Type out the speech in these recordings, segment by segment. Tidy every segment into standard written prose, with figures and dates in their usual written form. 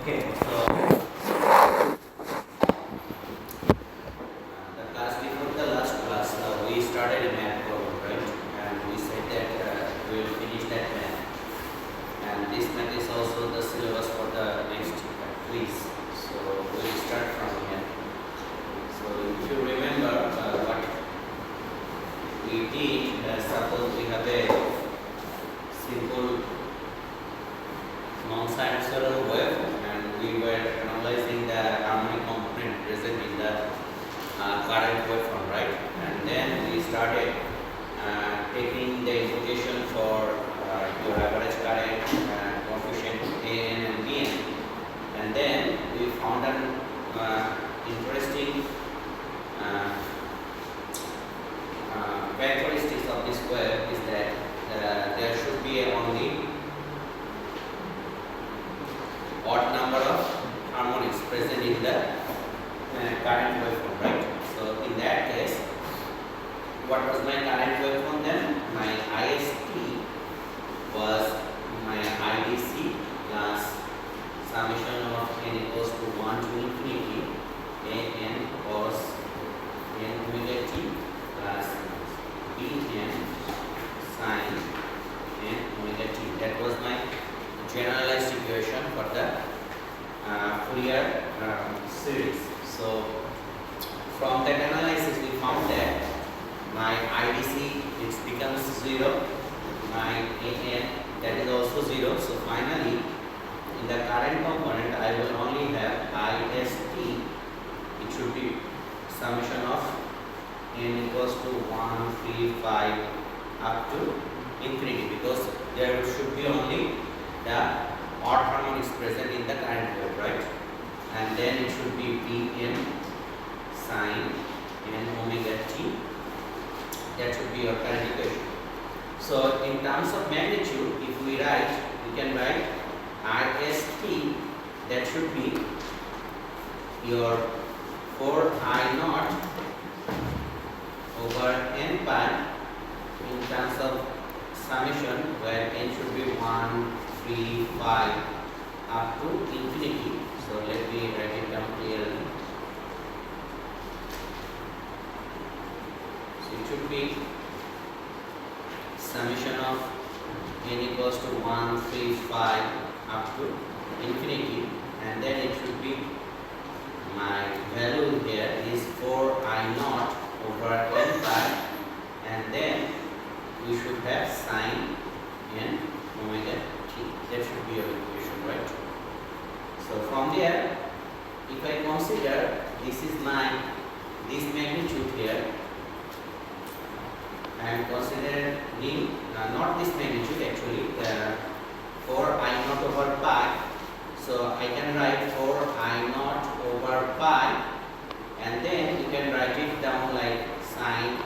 Okay, so the class before the last class, we started a math problem, right? And we said that we will finish that math. And this math is also the syllabus for the next quiz. So we will start from here. So if you remember what we did, suppose we have a simple non-sinusoidal wave, and we were analyzing the harmonic component present in the current waveform, right? And then we started taking the implication for your average current, coefficient An and Bn, and then we found an interesting characteristics of this wave is that there should be only odd number of harmonics present in the current waveform, right? So in that case, what was my current waveform then? My IST was my IDC plus summation of n equals to 1 to infinity an cos n omega t plus bn sin n omega t. That was my generalized equation for the Fourier series. So from that analysis we found that my IDC it becomes 0, my AN that is also 0. So finally in the current component I will only have IST, it should be summation of n equals to 1, 3, 5 up to infinity, because there should be only the odd harmonics present in the current wave, right? And then it should be Bn sin n omega t. That should be your current equation. So in terms of magnitude, if we write, we can write IST, that should be your 4I naught over n pi in terms of summation, where n should be 1, 3, 5 up to infinity. So let me write it down clearly. So it should be summation of n equals to 1, 3, 5 up to infinity, and then it should be my value here is 4I naught over n pi, and then we should have sin n omega t. That should be your equation, right? So from there, if I consider this is this magnitude here, I am considering not this magnitude actually, 4I naught over pi. So I can write 4I naught over pi, and then you can write it down like sin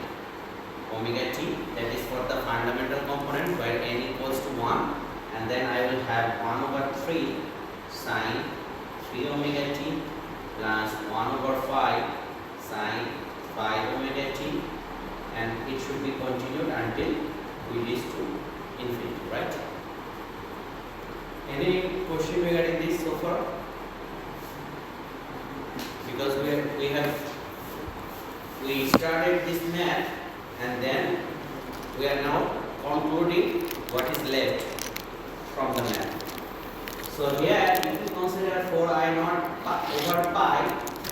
omega t, that is for the fundamental component where n equals to 1, and then I will have 1 over 3 sin 3 omega t plus 1 over 5 sin 5 omega t, and it should be continued until we reach to infinity, right? Any question regarding this so far? Because we started this math, and then we are now concluding what is left from the math. So here, if you consider 4I naught over pi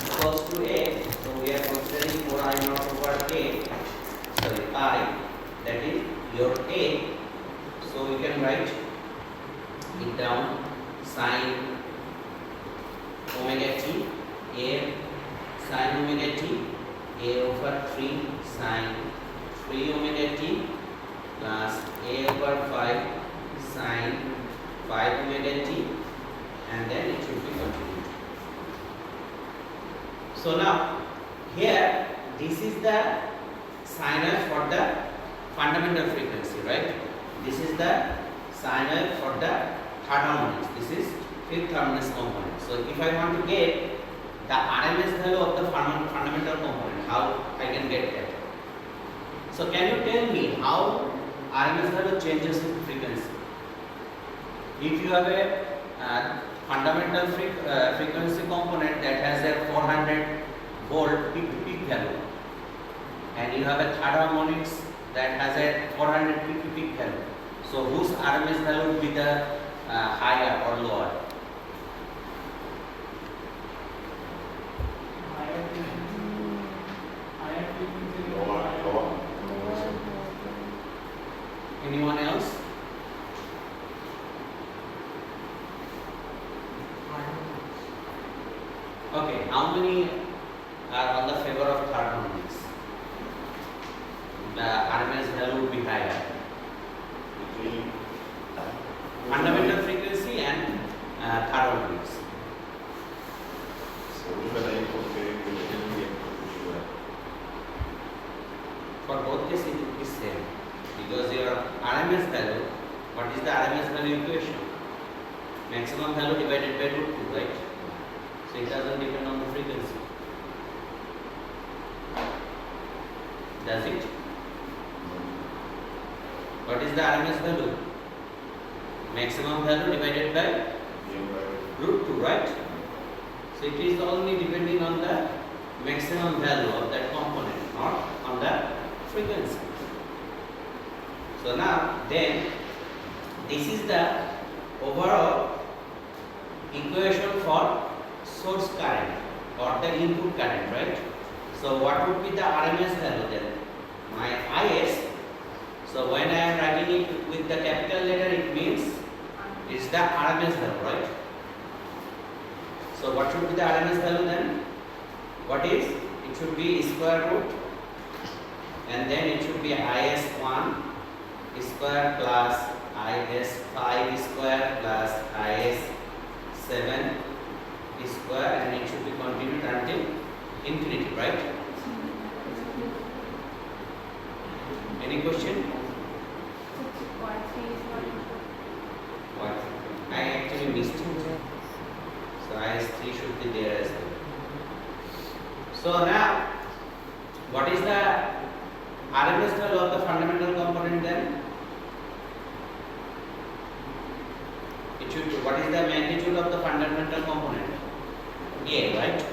equals to a, so we are considering 4I naught over pi, that is your a. So we can write it down sin omega t, a sin omega t, a over 3 sin 3 omega t plus a over 5 sin 5 omega t, and then it should be continued. So now here this is the sine wave for the fundamental frequency, right? This is the sine wave for the third harmonics. This is fifth harmonics component. So if I want to get the RMS value of the fundamental component, how I can get that? So can you tell me how RMS value changes with frequency? If you have a fundamental frequency component that has a 400 volt peak to peak value, and you have a third harmonics that has a 400 peak to peak value. So whose RMS value would be the higher or lower? Anyone else? Okay, how many are on the favor of third harmonics? The RMS value would be higher. Fundamental frequency and third harmonics. For both cases it is same, because your RMS value, what is the RMS value equation? Maximum value divided by root 2, right? So it doesn't depend on the frequency. Does it? What is the RMS value? Maximum value divided by root 2, right? So it is only depending on the maximum value of that component, not on the frequency. So now then this is the overall equation for source current or the input current, right? So what would be the RMS value then? My IS. So when I am writing it with the capital letter, it means it's the RMS value, right? So what should be the RMS value then? What is? It should be square root, and then it should be IS1 square plus IS5 square plus IS7 square, and it should be continued until infinity, right? Any question? What? I actually missed it. So IS3 should be there as well. So now, what is the RMS value of the fundamental component then? It should be, what is the magnitude of the fundamental component? A, right?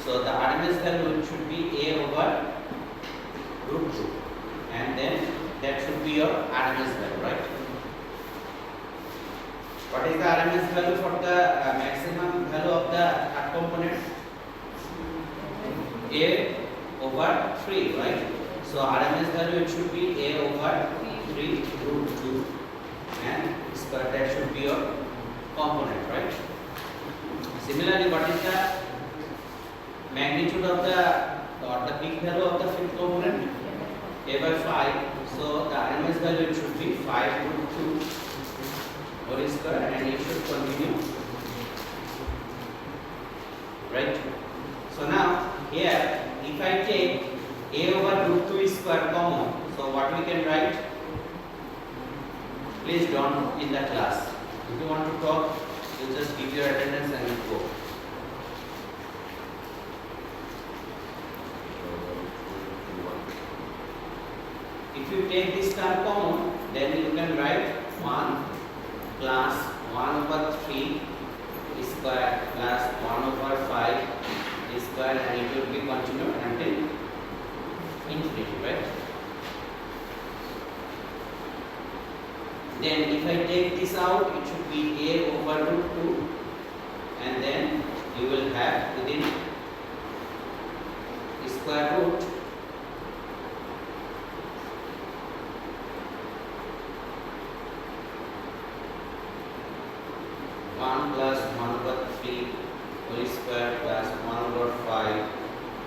So the RMS value should be A over root 2, and then that should be your RMS value, right? What is the RMS value for the maximum value of the third component? A over 3, right? So RMS value it should be A over 3 root 2, and square, that should be your component, right? Similarly, what is the magnitude of the peak value of the fifth component? A by 5. So the RMS value it should be 5 root 2 whole square, and it should continue, right? So now here, if I take A over root 2 square common, so what we can write? Please don't in the class. If you want to talk, you just give your attendance and you go. If you take this term common, then you can write 1 plus 1 over 3 square plus 1 over 5 square, and it will be continued until infinity, right? Then if I take this out, it should be A over root 2, and then you will have within square root 1 plus 1 over 3 whole square plus 1 over 5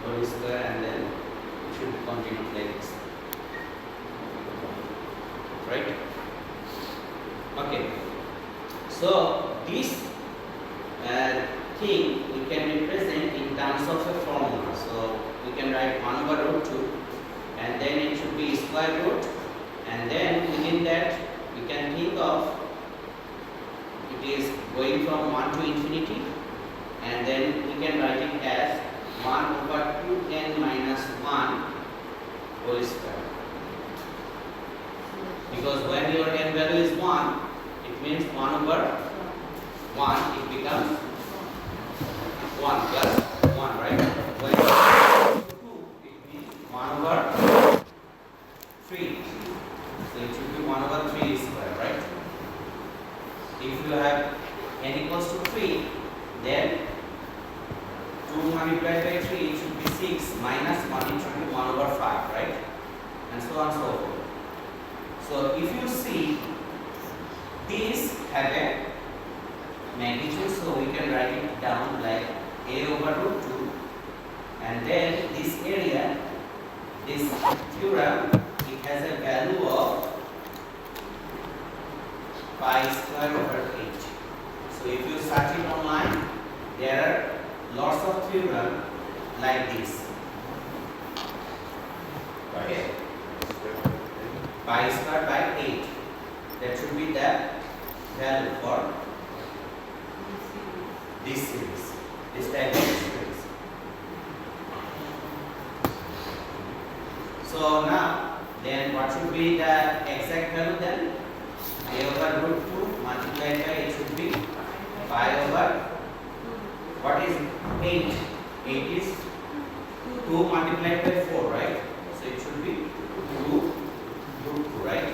whole square, and then it should continue like this, right? Okay, so this thing we can represent in terms of a formula. So we can write 1 over root 2, and then it should be square root, and then within that we can think of it is going from 1 to infinity, and then we can write it as 1 over 2n minus 1 whole square. Because when your n value is 1, it means 1 over 1, it becomes 1 plus 1, right? When 2, it means 1 over 3. So it should be 1 over 3 square, right? If you have n equals to 3, then 2 multiplied by 3, it should be 6 minus 1, it should be 1 over 5, right? And so on and so forth. So if you see, these have a magnitude, so we can write it down like a over root 2, and then this area, this theorem, it has a value of pi square over 8. So if you search it online, there are lots of theorem like this. Okay, pi square by 8. That should be the value for this series, this type of series. So now, then what should be the exact value then? A over root 2 multiplied by, it should be pi over, what is 8? 8 is 2 multiplied by 4, right? So it should be 2 root 2, right?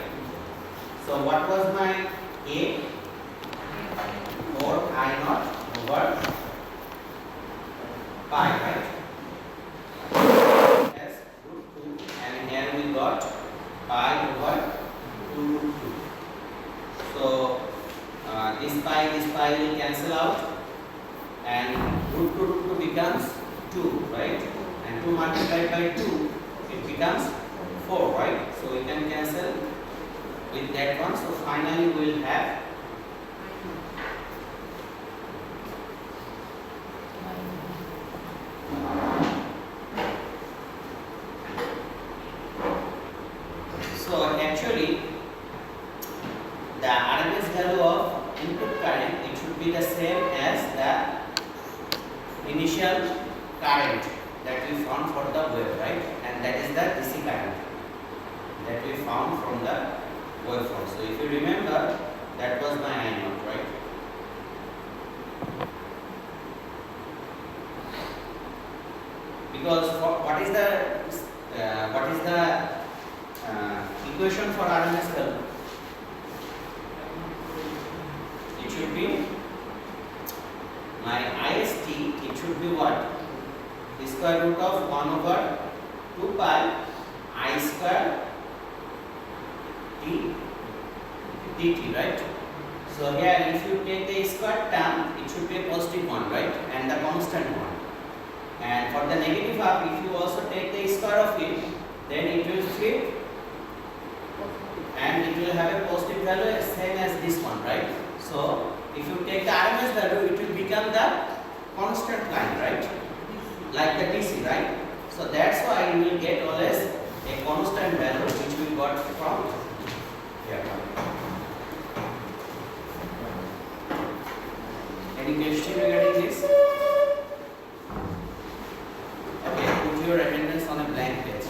So what was my A? 4 I naught over pi, right? As root 2, and here we got pi over 2 root 2. So this pi will cancel out, and root 2 becomes 2, right? And 2 multiplied by 2, it becomes 4, right? So we can cancel with that one. So finally we will have actually the RMS value of input current, it should be the same as the initial current that we found for the wave, right? And that is the DC current that we found from the waveform. So if you remember, that was my I naught, right? Because what is the equation for RMS value? It should be my IST, it should be what? The square root of 1 over 2 pi I square dt, right? So here if you take the square term, it should be a positive one, right? And the constant one. And for the negative half, if you also take the square of it, then it will flip and it will have a positive value same as this one, right? So if you take the RMS value, it will become the constant line, right? Like the DC, right? So that's why you will get always a constant value which we got from here. Any question regarding this? Okay, put your attendance on a blank page.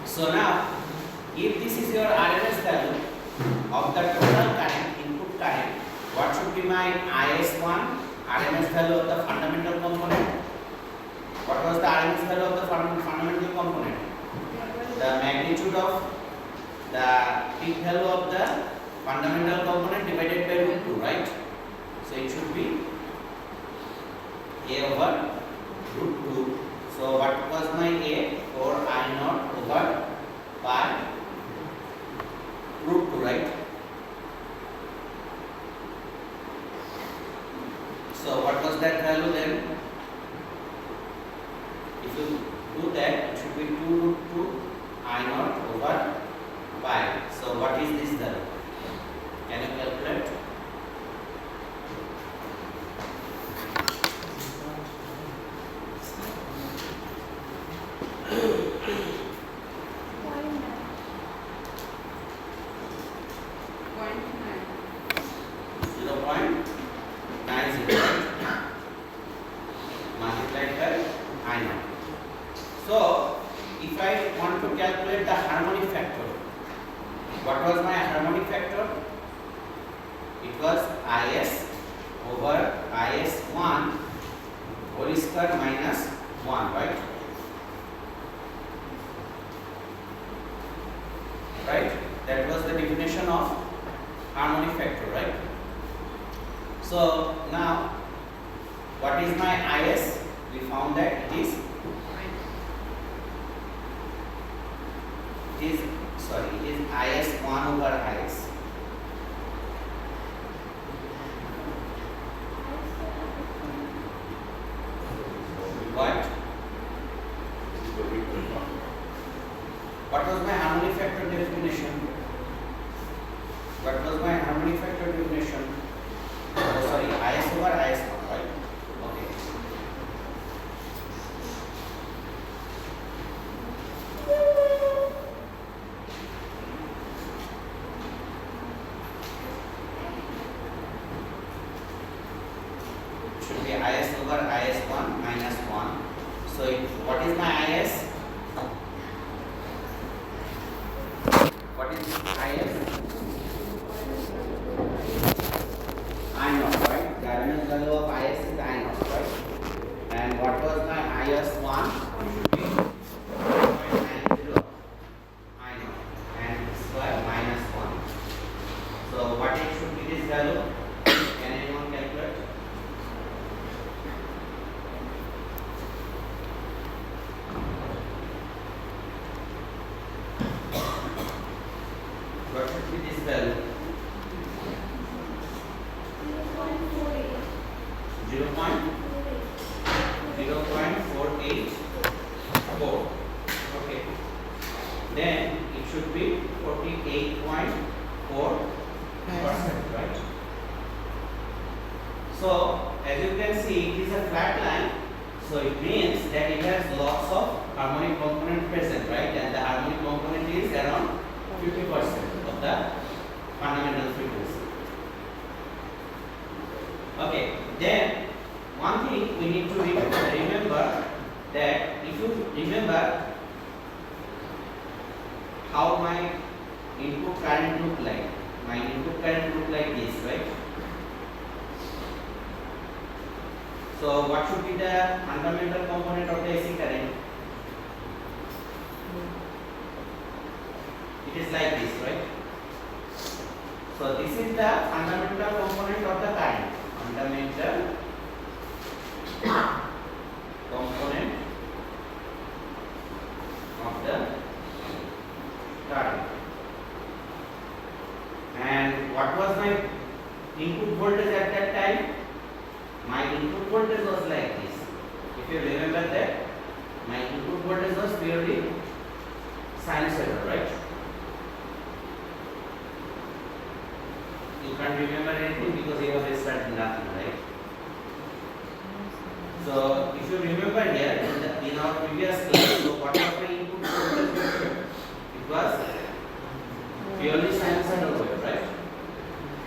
So now, if this is your RMS value of the total current, input current, what should be my IS1, RMS value of the fundamental component? What was the RMS value of the fundamental component? The magnitude of the peak value of the fundamental component divided by root 2, right? So it should be A over root 2. So what was my A? 4 I naught over pi root 2, right? So what was that value then? If you do that, it should be 2 root 2 I naught over pi. So what is this value? Can you calculate? want to calculate the harmonic factor, what was my harmonic factor? It was is over is1 whole square minus 1, right? Right? That was the definition of harmonic factor, right? So now, what is my is? We found that it is is1 over is. What was my harmonic factor definition? What was my harmonic factor definition? Oh, sorry, is over is1, right? Okay. It should be is over is1 minus 1. So what is my is? What is is? I naught, right? The RMS value of is is I naught, right? And what was my is1? It should be 0.90 I naught and square minus 1. So what it should be this value? Can anyone calculate? What should be this value? 0.484. Okay. Then it should be 48.4%, right? So as you can see, it is a flat line. So it means that it has lots of harmonic component present, right? And the harmonic component is around 50% of the fundamental frequency. Okay, then one thing we need to remember that if you remember how my input current look like, my input current look like this, right? So what should be the fundamental component of the AC current? It is like this, right? So this is the fundamental component of the current. Fundamental component of the current. And what was my input voltage at that time? My input voltage was like this. If you remember that, my input voltage was purely sinusoidal, right? You can't remember anything because you have started nothing, right? So if you remember here in our previous class, so what was the input voltage? It was purely sinusoidal wave, right?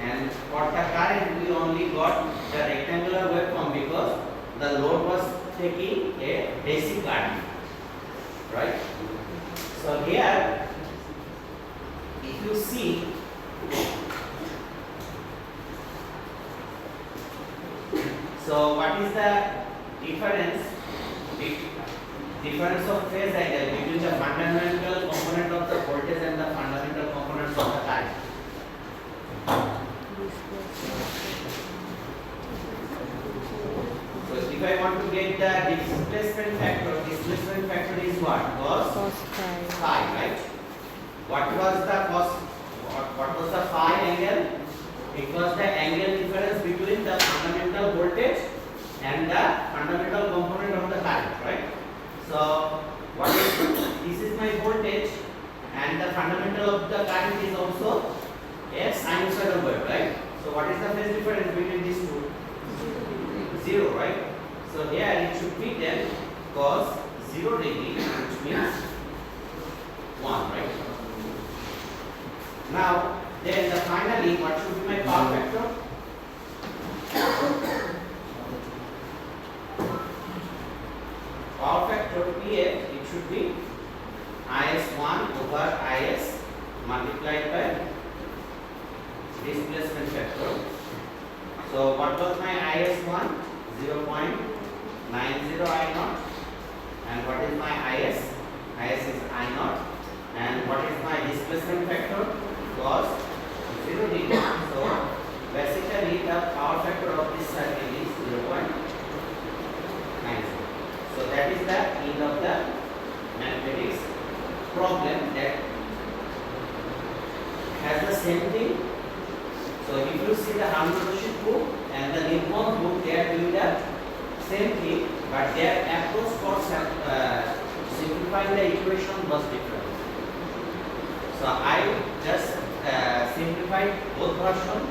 And for the current we only got the rectangular waveform because the load was taking a DC current, right? So here, if you see, so what is the difference of phase angle between the fundamental component of the voltage and the fundamental components of the current? So if I want to get the displacement factor is what? Cos phi, right? What was the cos? What was the phi angle? It was the angle difference between the fundamental voltage and the fundamental component of the current, right? So what is this is my voltage and the fundamental of the current is also a sinusoidal wave, right? So what is the phase difference between these two? 0, right? So here it should be then cos 0 degree, which means 1, right? Now then finally what should be my power factor? Power factor PF, it should be I IS1 over IS multiplied by displacement factor. So what was my IS1? 0.90 I naught. And what is my IS? IS is I naught. And what is my displacement factor? Cos 0 degree. So basically the power factor of this circle is 0.90. So that is the end of the mathematics problem that has the same thing. So if you see the Hamid book and the Nippon book, they are doing the same thing, but their approach for simplifying the equation was different. So I just simplified both versions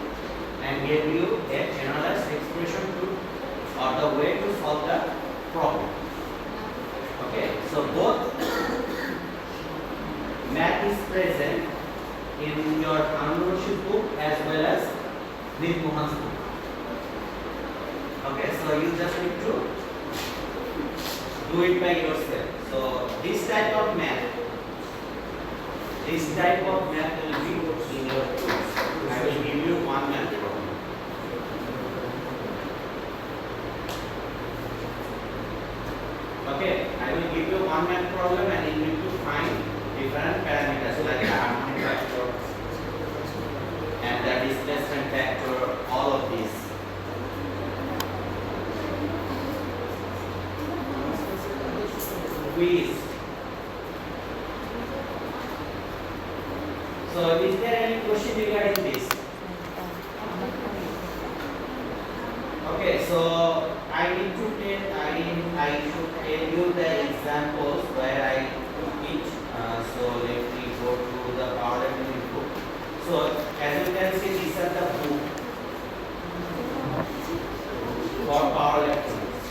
and gave you a generalized expression to or the way to solve the problem. Okay, so both math is present in your Hamid book as well as Nidmohan's book. Okay, so you just need to do it by yourself. So this type of math will be in your course. I will give you one math problem. Okay, I will give you one math problem and you need to find different parameters like the harmonic factor and the displacement factor, all of these. Quiz. So is there any question regarding this? Okay, so I should tell you the examples where I took it. So let me go to the power electronics book. So as you can see, these are the book for power electronics.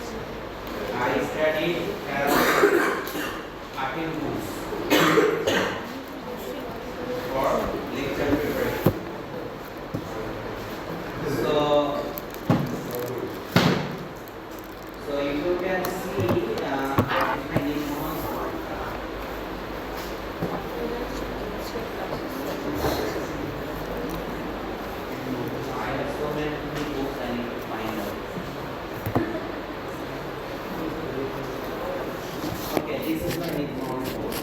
I studied 13 books for lecture preparation. So if you can see, this is my mid-mount board.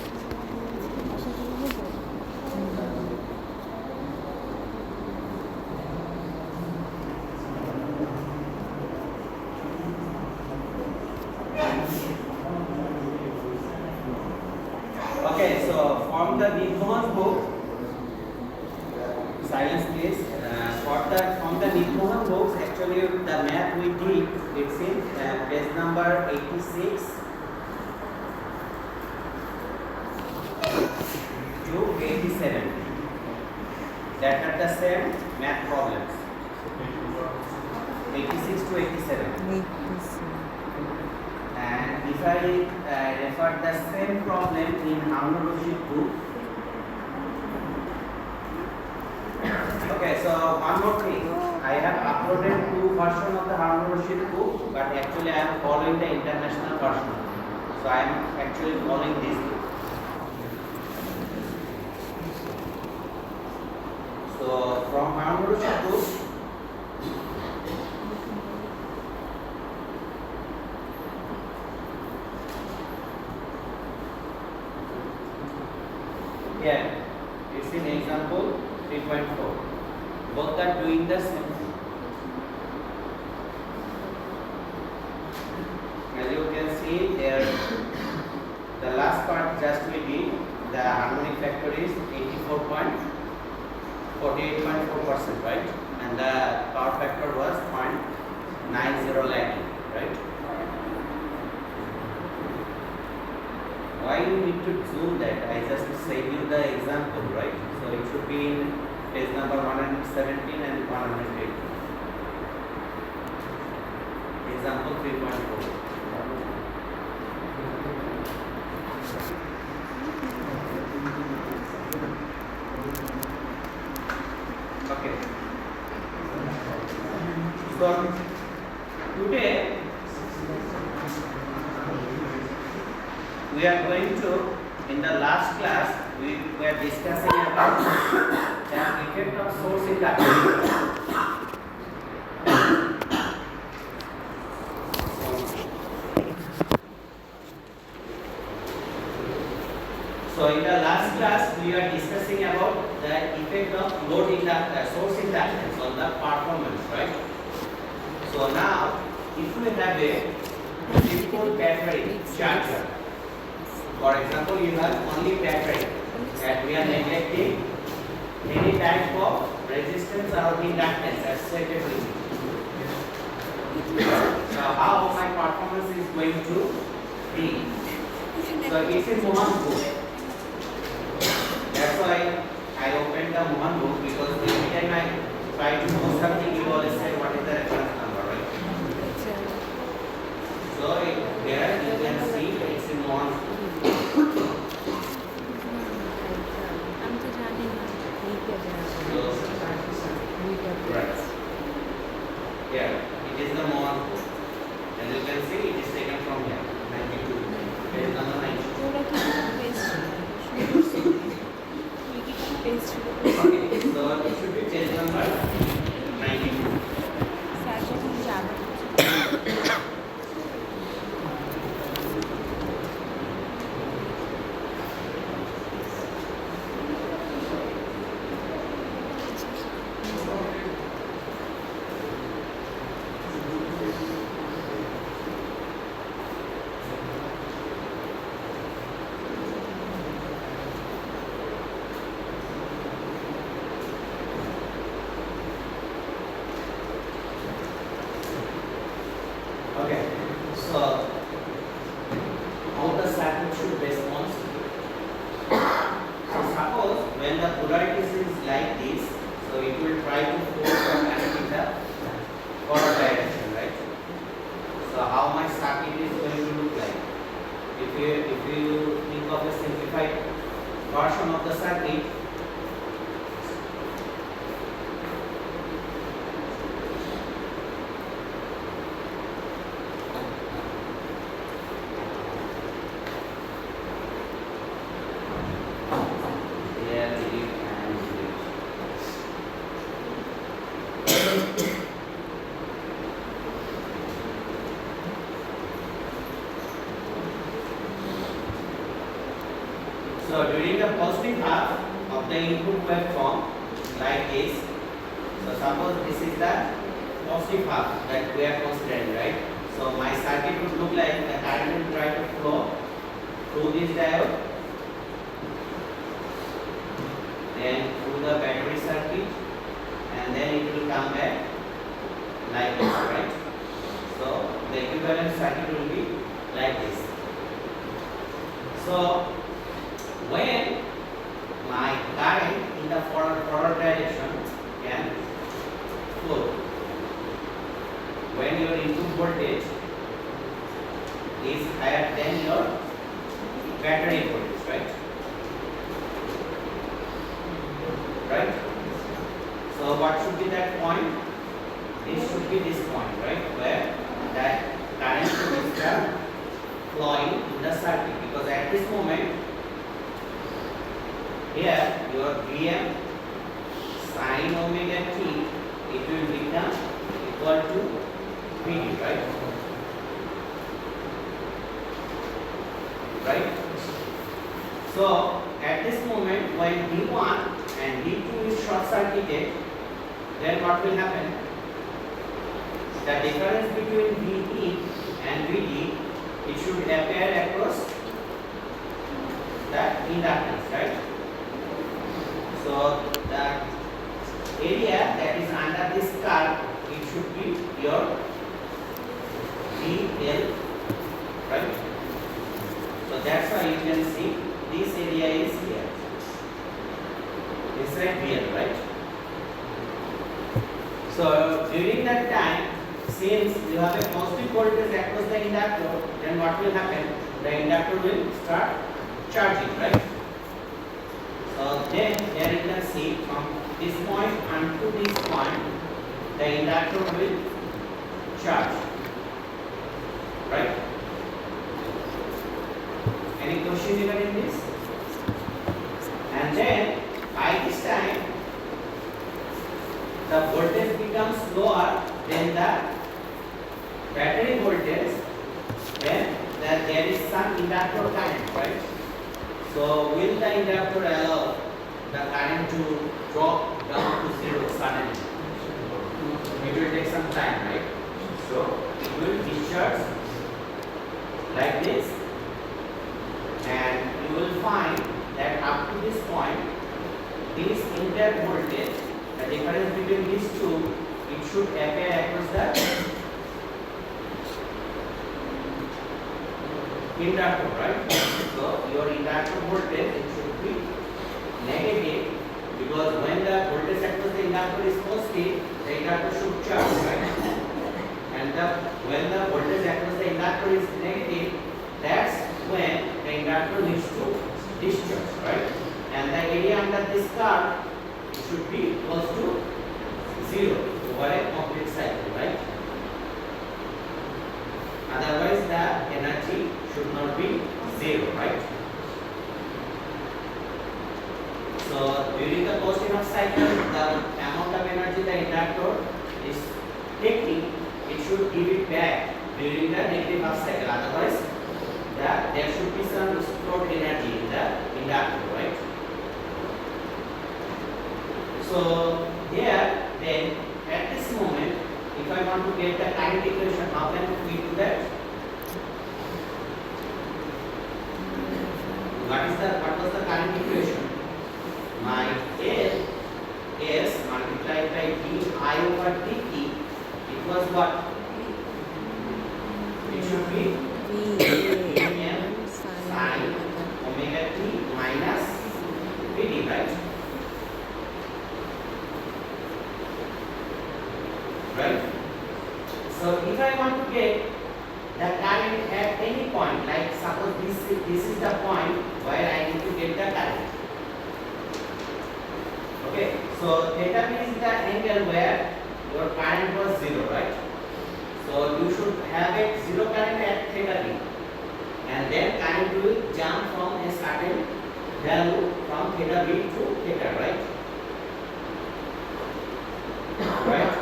Okay, so from the mid-mount book, silence please. From the mid-mount books, actually the math we did, it's in page number 86. To 87. That are the same math problems. 86 to 87. And if I refer the same problem in Hamid book. Okay, so one more thing. I have uploaded 2 versions of the Hamid book, but actually I am following the international version. So I am actually following this book. So from Hamid book, here it's in example 3.4. Both are doing the same thing. As you can see there, the last part just we did, the harmonic factor is 48.4%, right? And the power factor was 0.90 lagging, right? Why you need to zoom that? I just said you the example, right? So it should be in page number 117 and 118. Example 3.4. Okay. So today we are going to, in the last class we were discussing about the effect of source inductance. So in the last class we are discussing about the effect of load inductance, source inductance on the performance, right? So now if we have a simple battery charger, for example you have only battery, that we are neglecting any type of resistance or inductance as separately. So how my performance is going to be? So it's in Mohan book. That's why I opened the Mohan book, because every time I try to know something, you always say what is the reference number, right? So here you can see it's in Mohan book. Right. Here it is the Mohan book. As you can see, it is taken from here, 92. Page number 92. Okay, so it should be page number 92. Okay, so how the circuit should respond? So suppose when the polarity is like this, so it will try to force the current in the forward direction, right? So how my circuit is going to look like? If you think of a simplified version of the circuit, so during the positive half of the input waveform, like this, so suppose this is the positive half that we are considering, right? So my circuit would look like the current will try to flow through this diode, then through the battery circuit, and then it will come back like this, right? So the equivalent circuit will be like this. So when my current in the forward direction can flow, when your input voltage is higher than your battery voltage, right? Right? So what should be that point? This should be this point, right? Where that current should start flowing in the circuit, because at this moment here your Vm sin omega t, it will become equal to Vd, right? Right? So at this moment when D1 and D2 is short circuited, then what will happen? The difference between Vd and Vd, it should appear across the inductance, right? So the area that is under this curve, it should be your VL, right? So that's why you can see this area is here, inside VL, right? So during that time, since you have a positive voltage across the inductor, then what will happen? The inductor will start charging, right? So then here you can see from this point unto this point, the inductor will charge, right? Any question regarding this? the voltage becomes lower than the battery voltage, then there is some inductor current, right? So will the inductor allow the current to drop down to zero suddenly? It will take some time, right? So it will discharge like this, and you will find that up to this point, this inter voltage, the difference between these two, it should appear across the inductor, right? So your inductor voltage, it should be negative, because when the voltage across the inductor is positive, the inductor should charge, right? And when the voltage across the inductor is negative, that's when the inductor needs to discharge, right? And the area under this curve should be close to zero over a complete cycle, right? Otherwise, the energy should not be zero, right? So during the cosine of cycle, the amount of energy the inductor is taking, it should give it back during the negative half cycle. Otherwise, there should be some stored energy in the inductor, right? So here, then at this moment, if I want to get the current equation, how can we do that? What was the current equation? My L S multiplied by di over dt, it was what? It should be Vm sin omega t minus Vd, right? Right? So if I want to get the current at any point, like suppose this is the point where I need to get the current. Okay, so theta b is the angle where your current was zero, right? So you should have a zero current at theta b, and then current will jump from a certain value from theta b to theta, right? Right?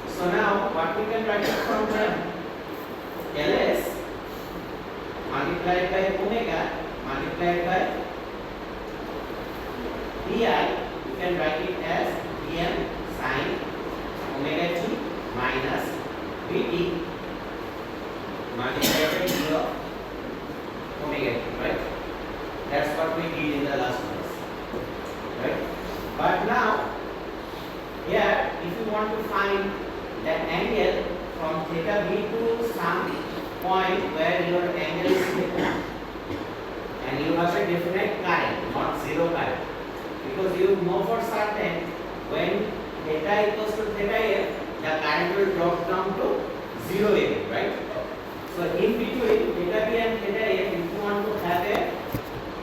So now what we can write it from here? Ls multiplied by omega multiplied by di, you can write it as Vm sin omega t minus Vd multiplied by d of omega t, right? That's what we did in the last class, right? But now here, if you want to find the angle from theta b to some point where your angle is theta, and you have a definite current, not zero current, because you know for certain when theta equals to theta f, the current will drop down to zero again, right? So in between theta b and theta f, if you want to have a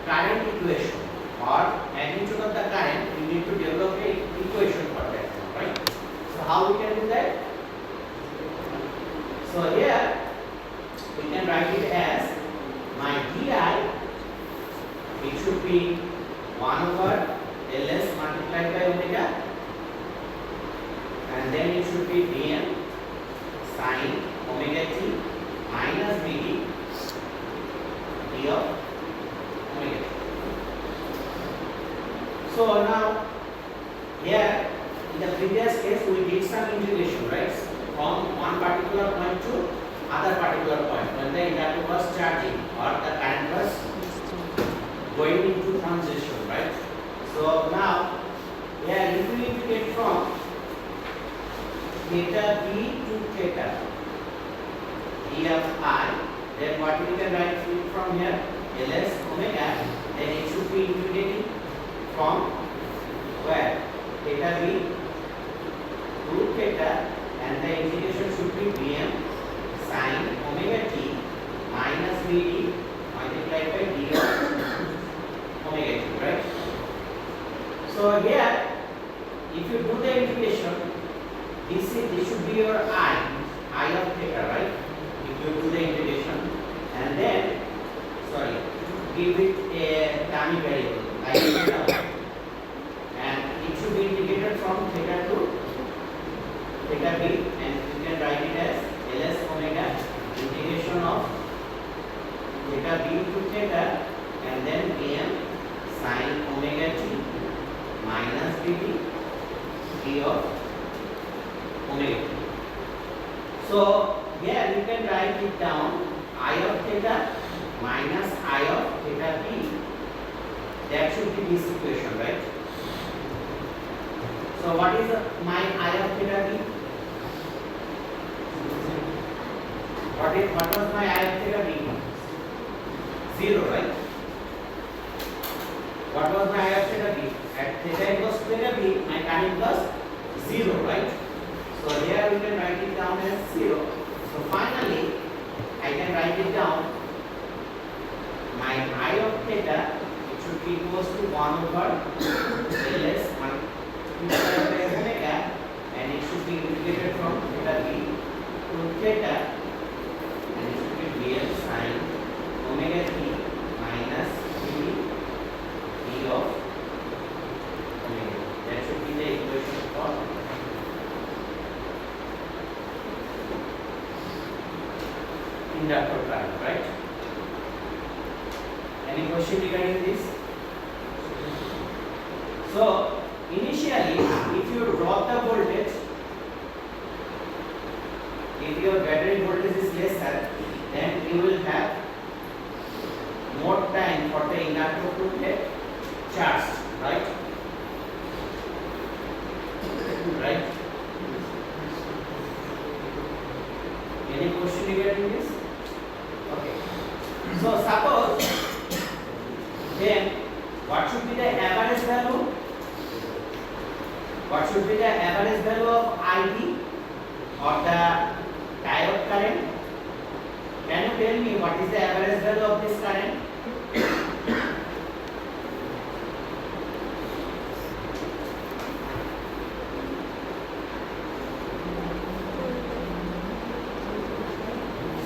current equation or magnitude of the current, you need to develop a equation for that, right? So how we can do that? So here we can write it as my di, it should be 1 over Ls multiplied by omega, and then it should be Vm sin omega t minus Vd d of omega t. So now here in the previous case we did some integration, right? From one particular point to other particular point when the inductor was charging or the current was going into transition, right? So now here if we integrate from theta b to theta d of I, then what we can write from here? Ls omega, then it should be integrating from where? Theta b to theta, and the integration should be Vm sin omega t minus Vd multiplied by d of omega t, right? So here, if you do the integration, this should be your I of theta, right? If you do the integration, and then give it a dummy variable like theta, and it should be integrated from theta to sin omega t minus dt d of omega t. So here you can write it down, I of theta minus I of theta b. That should be this equation, right? So what is my I of theta b? What was my I of theta b? 0, right? What was my I of theta b? At theta equals theta b, my tan equals 0, right? So here we can write it down as 0. So finally, I can write it down. My I of theta, it should be equals to 1 over Ls omega, and it should be integrated from theta b to theta, and it should be Bl sin omega t minus d of omega. That should be the equation for inductor current, right? Any question regarding this? So initially, if you drop the voltage, if your battery voltage is lesser, then you will have more time for the inductor to get charged, right? Right? Any question regarding this? Okay. So suppose then what should be the average value? What should be the average value of ID or the diode current? Can you tell me what is the average value of this current?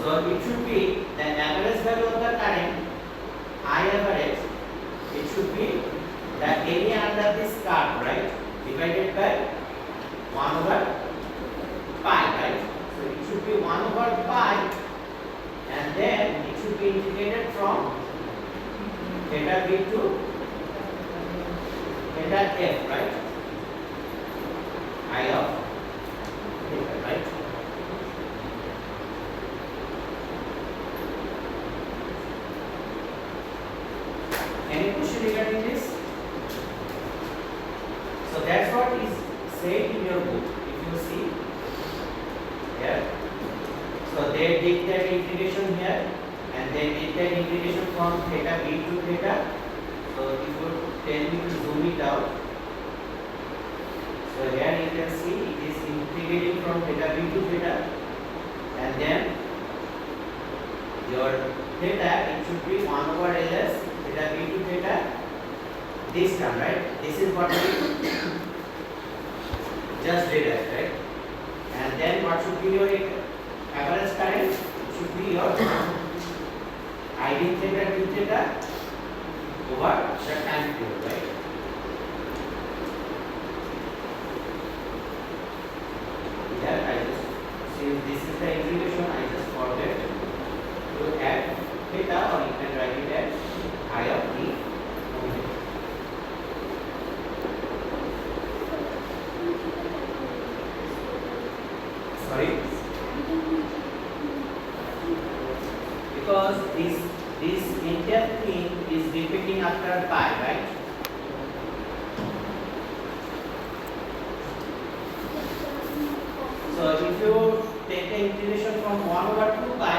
So it should be the average value of the current, I average, it should be the area under this curve, right? Divided by 1 over pi, right? So it should be 1 over pi, and then it should be integrated from theta b to theta f, right? I of theta, right? Any question regarding this? So that's what is said in your book. If you see here, so they did that integration here, and they did that integration from theta b to theta. So if you tell me to zoom it out, so here you can see it is integrating from theta b to theta, and then your theta, it should be 1 over Ls theta b to theta, this term, right? This is what we just did that, right? And then what should be your average current? It should be your ID theta d theta over the time period, right? Here I just, since this is the integration, I just forget to add theta, or you can write it as I of t. Sorry? Because this entire thing is repeating after pi, right? So if you take the integration from 1 over 2 pi,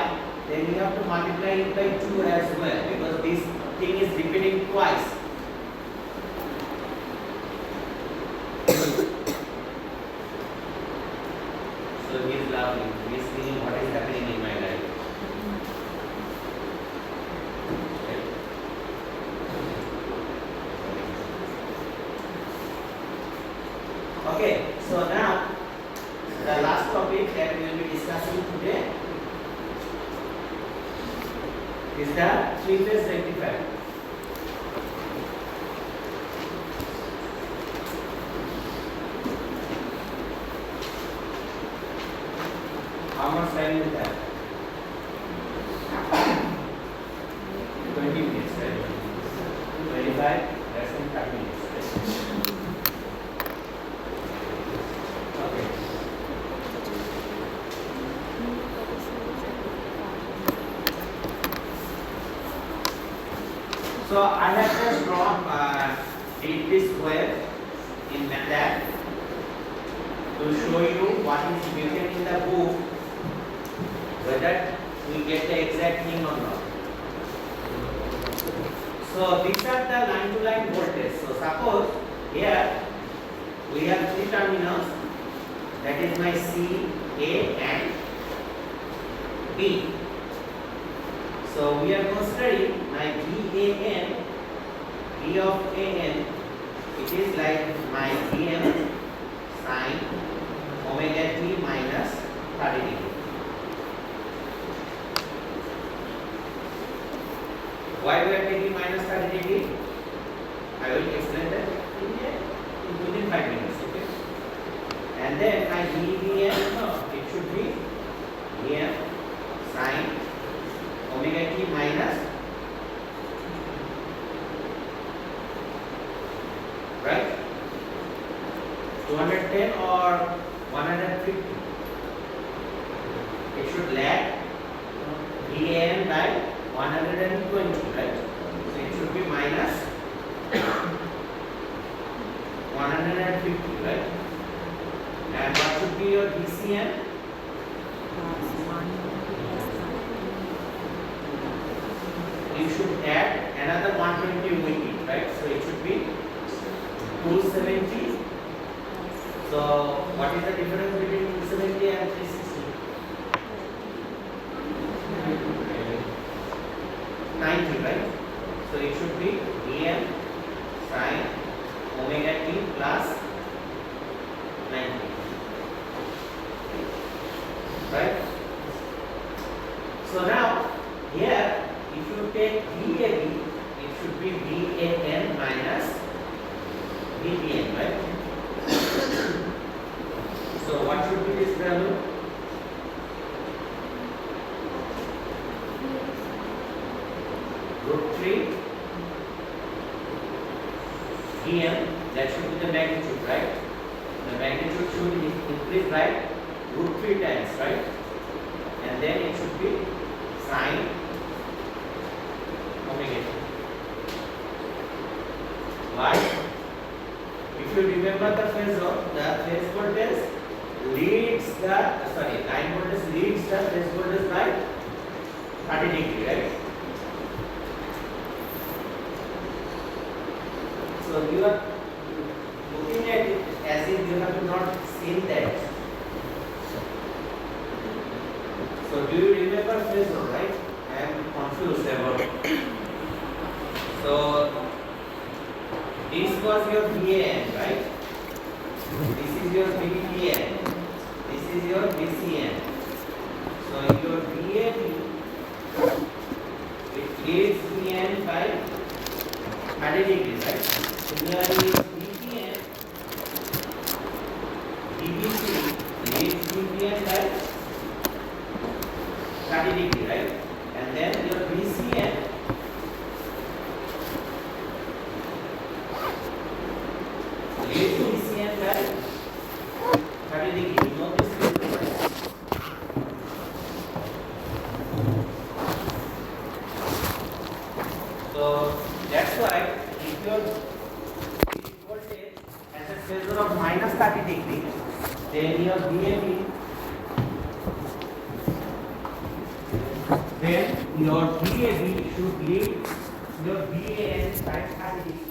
then you have to multiply it by 2 as well, because this thing is repeating twice. So he is laughing, he is thinking what is happening in my life. Okay, so now the last topic that we will be discussing today is the three-phase rectifier. How much time is that? 20 minutes, right? 25, that's 30 minutes. Okay. So I have just drawn did this wave in MATLAB to show you what is written in the book, whether we get the exact thing or not. So these are the line-to-line voltage. So suppose here we have three terminals, that is my C, A and B. So we are considering my VAN, V of AN, it is like my Vm sin omega t minus 30 degree. Why we are taking minus 30 degree? I will explain that within 5 minutes. Okay. And then my VBN, it should be Vm sin omega t minus, right, 210 or 150. It should lag VAN by 120, right? So it should be minus 150, right? And what should be your VCN? You should add another 120 with it, right? So it should be 270. So what is the difference between 270 and 360? 90, right? So it should be Vm sin omega t plus 90, right? So now here, if you take VAB, it should be VAN minus VBN, right? So what should be this value? √3 Vm, that should be the magnitude, right? The magnitude should increase by √3 times, right? And then it should be sin omega t. Why? If you remember the phase voltage leads the line voltage leads the phase voltage by 30 degree, right? So you are looking at it as if you have not seen that. So do you remember phasor, right? I am confused about it. So this was your VAN, right? This is your VBN. This is your VCN. So your VAB, it leads VN by 30 degrees, right? Similarly, VBN, VBC leads VBN by 30 degrees, right? And then your VCN leads VCN by 30 degrees. You know this is so that's why if your voltage has a phasor of minus 30 degree, then your VAB, then your VAB should lead your VAN by 30 degree.